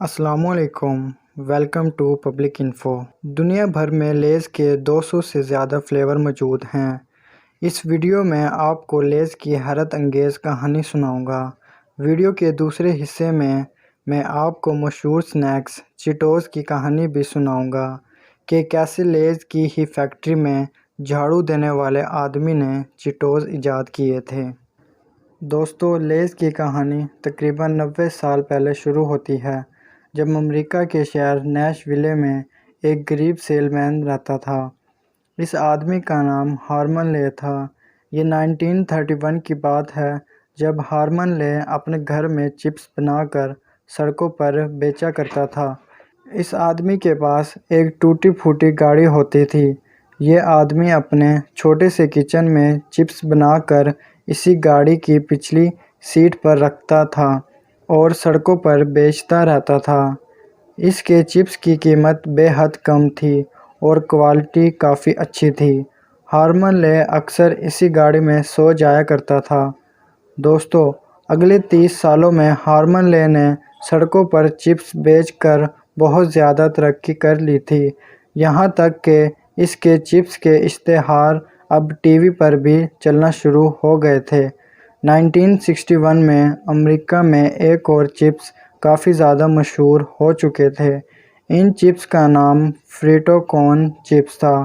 السلام علیکم، welcome to public info. دنیا بھر میں لیز کے 200 سے زیادہ فلیور موجود ہیں۔ اس ویڈیو میں آپ کو لیز کی حیرت انگیز کہانی سناؤں گا۔ ویڈیو کے دوسرے حصے میں آپ کو مشہور سنیکس چیٹوز کی کہانی بھی سناؤں گا کہ کیسے لیز کی ہی فیکٹری میں جھاڑو دینے والے آدمی نے چیٹوز ایجاد کیے تھے۔ دوستو، لیز کی کہانی تقریباً 90 سال پہلے شروع ہوتی ہے، جب امریکہ کے شہر نیش ویلے میں ایک غریب سیل مین رہتا تھا۔ اس آدمی کا نام ہارمن لے تھا۔ یہ 1931 کی بات ہے، جب ہارمن لے اپنے گھر میں چپس بنا کر سڑکوں پر بیچا کرتا تھا۔ اس آدمی کے پاس ایک ٹوٹی پھوٹی گاڑی ہوتی تھی۔ یہ آدمی اپنے چھوٹے سے کچن میں چپس بنا کر اسی گاڑی کی پچھلی سیٹ پر رکھتا تھا اور سڑکوں پر بیچتا رہتا تھا۔ اس کے چپس کی قیمت بے حد کم تھی اور کوالٹی کافی اچھی تھی۔ ہارمن لے اکثر اسی گاڑی میں سو جایا کرتا تھا۔ دوستو، اگلے 30 سالوں میں ہارمن لے نے سڑکوں پر چپس بیچ کر بہت زیادہ ترقی کر لی تھی، یہاں تک کہ اس کے چپس کے اشتہار اب ٹی وی پر بھی چلنا شروع ہو گئے تھے۔ 1961 میں امریکہ میں ایک اور چپس کافی زیادہ مشہور ہو چکے تھے۔ ان چپس کا نام فریٹو کون چپس تھا۔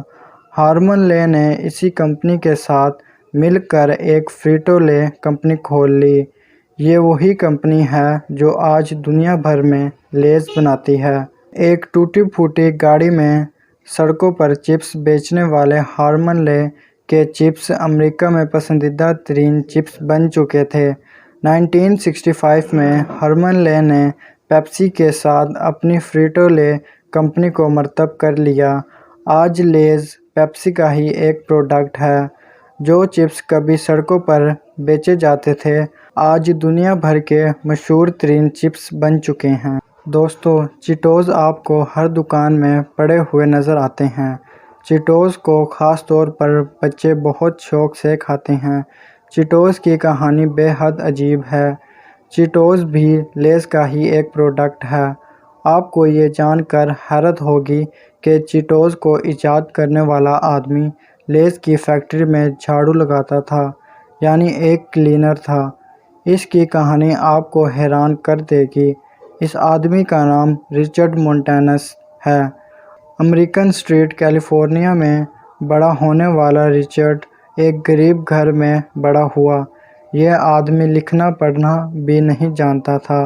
ہارمن لے نے اسی کمپنی کے ساتھ مل کر ایک فریٹو لے کمپنی کھول لی۔ یہ وہی کمپنی ہے جو آج دنیا بھر میں لیز بناتی ہے۔ ایک ٹوٹی پھوٹی گاڑی میں سڑکوں پر چپس بیچنے والے ہارمن لے کے چپس امریکہ میں پسندیدہ ترین چپس بن چکے تھے۔ 1965 میں ہارمن لے نے پیپسی کے ساتھ اپنی فریٹو لے کمپنی کو مرتب کر لیا۔ آج لیز پیپسی کا ہی ایک پروڈکٹ ہے۔ جو چپس کبھی سڑکوں پر بیچے جاتے تھے، آج دنیا بھر کے مشہور ترین چپس بن چکے ہیں۔ دوستو، چیٹوز آپ کو ہر دکان میں پڑے ہوئے نظر آتے ہیں۔ چیٹوز کو خاص طور پر بچے بہت شوق سے کھاتے ہیں۔ چیٹوز کی کہانی بے حد عجیب ہے۔ چیٹوز بھی لیز کا ہی ایک پروڈکٹ ہے۔ آپ کو یہ جان کر حیرت ہوگی کہ چیٹوز کو ایجاد کرنے والا آدمی لیز کی فیکٹری میں جھاڑو لگاتا تھا، یعنی ایک کلینر تھا۔ اس کی کہانی آپ کو حیران کر دے گی۔ اس آدمی کا نام رچرڈ مونٹینس ہے۔ امریکن اسٹریٹ، کیلیفورنیا میں بڑا ہونے والا رچرڈ ایک غریب گھر میں بڑا ہوا۔ یہ آدمی لکھنا پڑھنا بھی نہیں جانتا تھا۔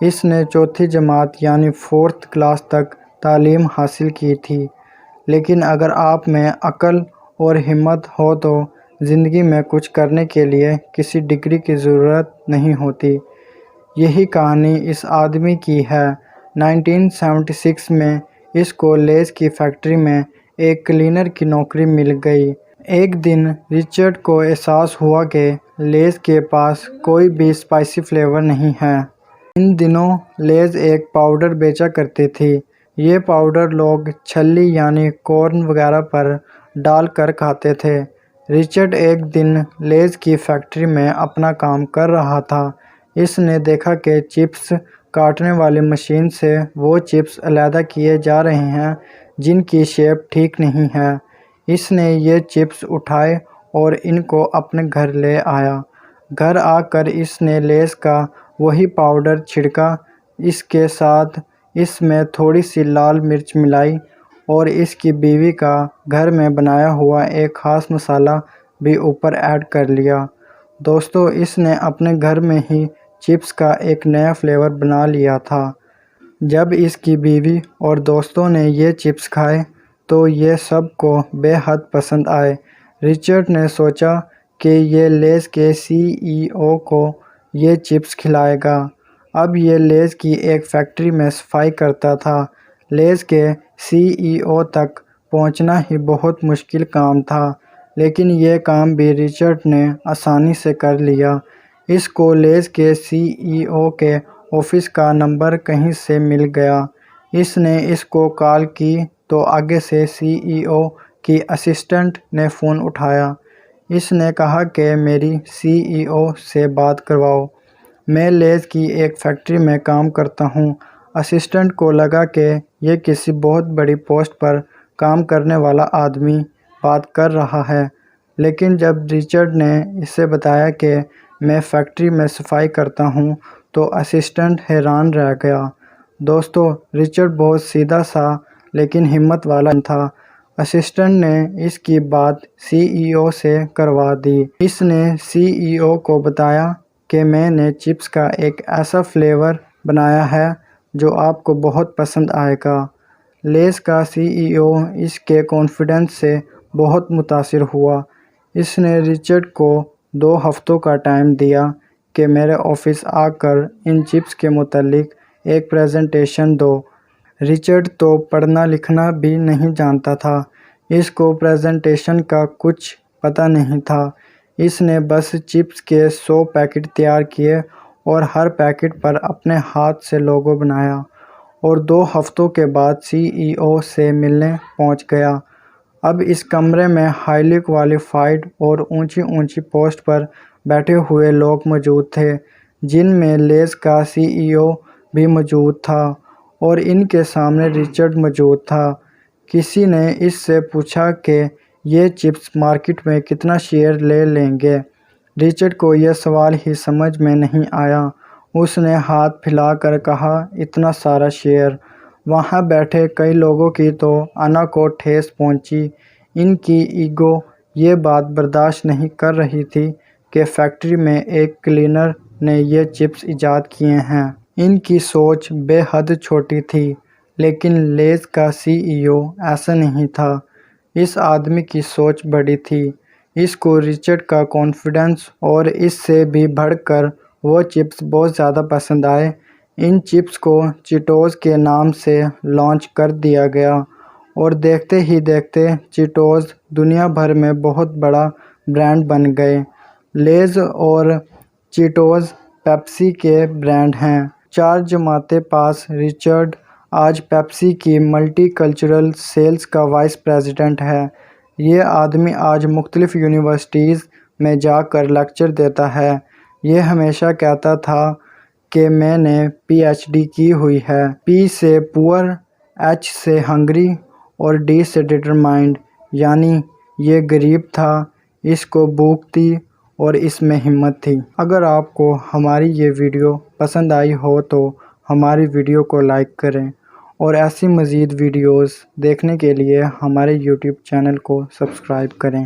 اس نے چوتھی جماعت یعنی 4th کلاس تک تعلیم حاصل کی تھی، لیکن اگر آپ میں عقل اور ہمت ہو تو زندگی میں کچھ کرنے کے لیے کسی ڈگری کی ضرورت نہیں ہوتی۔ یہی کہانی اس آدمی کی ہے۔ 1976 میں اس کو لیز کی فیکٹری میں ایک کلینر کی نوکری مل گئی۔ ایک دن رچرڈ کو احساس ہوا کہ لیز کے پاس کوئی بھی اسپائسی فلیور نہیں ہے۔ ان دنوں لیز ایک پاؤڈر بیچا کرتی تھی۔ یہ پاؤڈر لوگ چھلی یعنی کورن وغیرہ پر ڈال کر کھاتے تھے۔ رچرڈ ایک دن لیز کی فیکٹری میں اپنا کام کر رہا تھا۔ اس نے دیکھا کہ چپس کاٹنے والی مشین سے وہ چپس علیحدہ کیے جا رہے ہیں جن کی شیپ ٹھیک نہیں ہے۔ اس نے یہ چپس اٹھائے اور ان کو اپنے گھر لے آیا۔ گھر آ کر اس نے لیز کا وہی پاؤڈر چھڑکا، اس کے ساتھ اس میں تھوڑی سی لال مرچ ملائی اور اس کی بیوی کا گھر میں بنایا ہوا ایک خاص مسالہ بھی اوپر ایڈ کر لیا۔ دوستو، اس نے اپنے گھر میں ہی چپس کا ایک نیا فلیور بنا لیا تھا۔ جب اس کی بیوی اور دوستوں نے یہ چپس کھائے تو یہ سب کو بے حد پسند آئے۔ رچرڈ نے سوچا کہ یہ لیز کے CEO کو یہ چپس کھلائے گا۔ اب یہ لیز کی ایک فیکٹری میں صفائی کرتا تھا۔ لیز کے CEO تک پہنچنا ہی بہت مشکل کام تھا، لیکن یہ کام بھی رچرڈ نے آسانی سے کر لیا۔ اس کو لیز کے CEO کے آفس کا نمبر کہیں سے مل گیا۔ اس نے اس کو کال کی تو آگے سے CEO کی اسسٹنٹ نے فون اٹھایا۔ اس نے کہا کہ میری CEO سے بات کرواؤ۔ میں لیز کی ایک فیکٹری میں کام کرتا ہوں۔ اسسٹنٹ کو لگا کہ یہ کسی بہت بڑی پوسٹ پر کام کرنے والا آدمی بات کر رہا ہے، لیکن جب رچرڈ نے اسے بتایا کہ میں فیکٹری میں صفائی کرتا ہوں تو اسسٹنٹ حیران رہ گیا۔ دوستو، رچرڈ بہت سیدھا سا لیکن ہمت والا تھا۔ اسسٹنٹ نے اس کی بات سی ای او سے کروا دی۔ اس نے سی ای او کو بتایا کہ میں نے چپس کا ایک ایسا فلیور بنایا ہے جو آپ کو بہت پسند آئے گا۔ لیز کا سی ای او اس کے کانفیڈنس سے بہت متاثر ہوا۔ اس نے رچرڈ کو 2 ہفتوں کا ٹائم دیا کہ میرے آفس آ کر ان چپس کے متعلق ایک پریزنٹیشن دو۔ رچرڈ تو پڑھنا لکھنا بھی نہیں جانتا تھا، اس کو پریزنٹیشن کا کچھ پتہ نہیں تھا۔ اس نے بس چپس کے 100 پیکٹ تیار کیے اور ہر پیکٹ پر اپنے ہاتھ سے لوگو بنایا، اور 2 ہفتوں کے بعد سی ای او سے ملنے پہنچ گیا۔ اب اس کمرے میں ہائیلی کوالیفائڈ اور اونچی اونچی پوسٹ پر بیٹھے ہوئے لوگ موجود تھے، جن میں لیز کا سی ای او بھی موجود تھا، اور ان کے سامنے رچرڈ موجود تھا۔ کسی نے اس سے پوچھا کہ یہ چپس مارکیٹ میں کتنا شیئر لے لیں گے۔ رچرڈ کو یہ سوال ہی سمجھ میں نہیں آیا۔ اس نے ہاتھ پھیلا کر کہا، اتنا سارا شیئر! وہاں بیٹھے کئی لوگوں کی تو انا کو ٹھیس پہنچی۔ ان کی ایگو یہ بات برداشت نہیں کر رہی تھی کہ فیکٹری میں ایک کلینر نے یہ چپس ایجاد کیے ہیں۔ ان کی سوچ بے حد چھوٹی تھی، لیکن لیز کا سی ای او ایسا نہیں تھا۔ اس آدمی کی سوچ بڑی تھی۔ اس کو رچرڈ کا کانفیڈنس اور اس سے بھی بڑھ کر وہ چپس بہت زیادہ پسند آئے۔ ان چپس کو چیٹوز کے نام سے لانچ کر دیا گیا، اور دیکھتے ہی دیکھتے چیٹوز دنیا بھر میں بہت بڑا برانڈ بن گئے۔ لیز اور چیٹوز پیپسی کے برانڈ ہیں۔ 4 جماعتیں پاس رچرڈ آج پیپسی کی ملٹی کلچرل سیلز کا وائس پریزیڈنٹ ہے۔ یہ آدمی آج مختلف یونیورسٹیز میں جا کر لیکچر دیتا ہے۔ یہ ہمیشہ کہتا تھا کہ میں نے پی ایچ ڈی کی ہوئی ہے۔ پی سے پور، ایچ سے ہنگری اور ڈی سے ڈٹرمائنڈ، یعنی یہ غریب تھا، اس کو بھوک تھی اور اس میں ہمت تھی۔ اگر آپ کو ہماری یہ ویڈیو پسند آئی ہو تو ہماری ویڈیو کو لائک کریں، اور ایسی مزید ویڈیوز دیکھنے کے لیے ہمارے یوٹیوب چینل کو سبسکرائب کریں۔